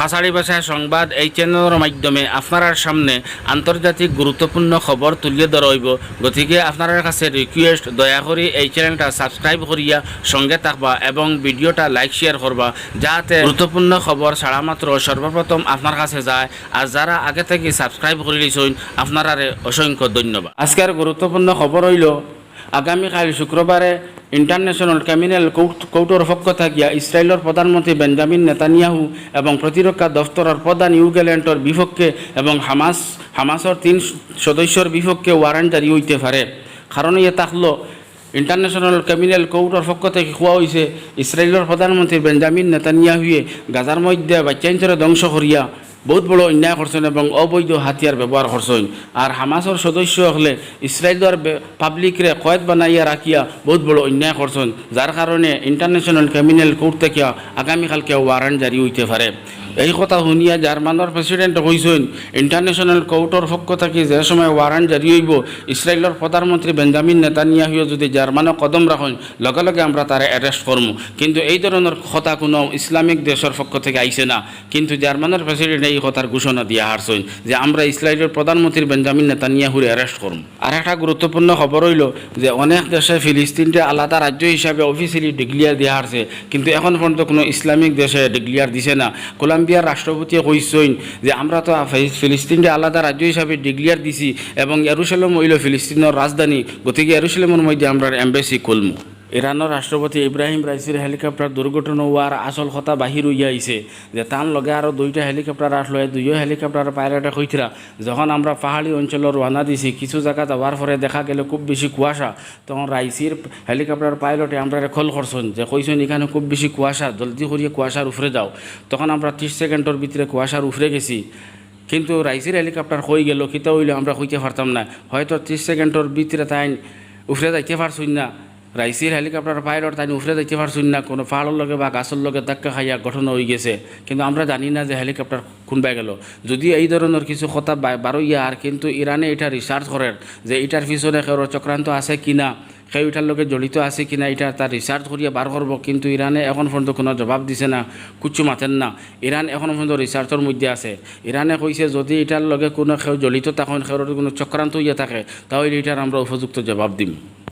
খাসাড়ি ভাষায় সংবাদ এই চ্যানেলের মাধ্যমে আপনার সামনে আন্তর্জাতিক গুরুত্বপূর্ণ খবর তুলিয়ে ধরা হইব। গতিকে আপনার কাছে রিকোয়েস্ট, দয়া করে এই চ্যানেলটা সাবস্ক্রাইব করিয়া সঙ্গে থাকবা এবং ভিডিওটা লাইক শেয়ার করবা, যাতে গুরুত্বপূর্ণ খবর ছাড়া মাত্র সর্বপ্রথম আপনার কাছে যায়। আর যারা আগে থেকে সাবস্ক্রাইব করে দিয়েছেন আপনারা অসংখ্য ধন্যবাদ। আজকের গুরুত্বপূর্ণ খবর হইল, আগামীকাল শুক্রবারে ইন্টারন্যাশনাল ক্রিমিনাল কোর্টের পক্ষ থাকিয়া ইসরায়েলের প্রধানমন্ত্রী বেঞ্জামিন নেতানিয়াহু এবং প্রতিরক্ষা দফতরের প্রধান ইউ গ্যালেন্টর বিপক্ষে এবং হামাসের 3 সদস্যর বিপক্ষে ওয়ারেন্ট জারি হইতে পারে। কারণ ইয়ে থাকলো, ইন্টারন্যাশনাল ক্রিমিনাল কোর্টের পক্ষ থেকে কোয়া হয়েছে ইসরায়েলের প্রধানমন্ত্রী বেঞ্জামিন নেতানিয়াহুয়ে গাজার মধ্যে বাচ্চাঞ্চরে ধ্বংস করিয়া বহুত বড় অন্যায় করছেন এবং অবৈধ হাতিয়ার ব্যবহার করছেন। আর হামাসের সদস্য হলে ইসরায়েলের পাবলিকরে কয়েদ বানাইয়া রাখিয়া বহুত বড় অন্যায় করছেন, যার কারণে ইন্টারন্যাশনাল ক্রিমিনাল কোর্ট থেকে আগামীকালকে ওয়ারেন্ট জারি হইতে পারে। এই কথা শুনিয়া জার্মানের প্রেসিডেন্ট কইছেন, ইন্টারন্যাশনাল কোর্টের পক্ষ থেকে যে সময় ওয়ারেন্ট জারি হইব, ইসরায়েলের প্রধানমন্ত্রী বেঞ্জামিন নেতানিয়াহুয়ে যদি জার্মানে কদম রাখেন, লগে লগে আমরা তারা অ্যারেস্ট করব। কিন্তু এই ধরনের কথা কোনো ইসলামিক দেশের পক্ষ থেকে আইছে না। কিন্তু জার্মানের প্রেসিডেন্ট এই কথার ঘোষণা দিয়া হারছেন যে আমরা ইসরায়েলের প্রধানমন্ত্রী বেঞ্জামিন নেতানিয়াহুরে অ্যারেস্ট করব। আর একটা গুরুত্বপূর্ণ খবর হইল যে অনেক দেশে ফিলিস্তিনটা আলাদা রাজ্য হিসাবে অফিসিয়ালি ডিক্লিয়ার দেওয়া হারছে, কিন্তু এখন পর্যন্ত কোনো ইসলামিক দেশে ডিক্লিয়ার দিছে না। কলম্বিয়ার রাষ্ট্রপতিয়ে কইছেন যে আমরা তো ফিলিস্তিনটা আলাদা রাজ্য হিসাবে ডিক্লিয়ার দিছি এবং ইয়েরুশলেম হইল ফিলিস্তিনের রাজধানী, গতিকে ইয়েরুশলেমের মধ্যে আমরা এম্বাসি খুলমু। ইরানের রাষ্ট্রপতি ইব্রাহিম রাইসির হেলিকপ্টার দুর্ঘটনা হওয়ার আসল কথা বাহির হইয়া আইছে যে তার লগে আরও 2টা হেলিকপ্টার আসলো। এই 2 হেলিকপ্টার পাইলটে কইরা যখন আমরা পাহাড়ি অঞ্চলে রওনা দিছি, কিছু জায়গা যাওয়ার পরে দেখা গেল খুব বেশি কুয়াশা। তখন রাইসির হেলিকপ্টার পাইলটে আমরা কল করছেন যে কইছেন এখানে খুব বেশি কুয়াশা, জলদি করিয়ে কুয়াশার উপরে যাও। তখন আমরা 30 সেকেন্ডের ভিতরে কুয়াশার উপরে গেছি, কিন্তু রাইসির হেলিকপ্টার হয়ে গেল কিতা হইলে আমরা কইতে পারতাম না। হয়তো 30 সেকেন্ডের ভিতরে তাই উপরে যাইতে পারছুন না। রাইসির হেলিকপ্টার পাইলট তাই উপরে যাইতে পারছুন না, কোনো পাহাড়ের লগে বা গাছের লগে ধাক্কা খাইয়া ঘটনা হয়ে গেছে, কিন্তু আমরা জানি না যে হেলিকপ্টার কোনবাই গেল। যদি এই ধরনের কিছু কথা বারোইয়া, আর কিন্তু ইরানে এটা রিসার্চ করেন যে এটার পিছনে কেউ চক্রান্ত আছে কিনা, কেউ এটার লগে জড়িত আছে কিনা, এটা তার রিসার্চ করিয়া বার করব। কিন্তু ইরানে এখন পর্যন্ত কোনো জবাব দিছে না, কুচ্ছু মাতেন না। ইরান এখন পর্যন্ত রিসার্চের মধ্যে আছে। ইরানে কইছে যদি এটার লগে কোনো কেউ জড়িত তখন কেউ কোনো চক্রান্ত হইয়া থাকে, তাহলে এটার আমরা উপযুক্ত জবাব দিম।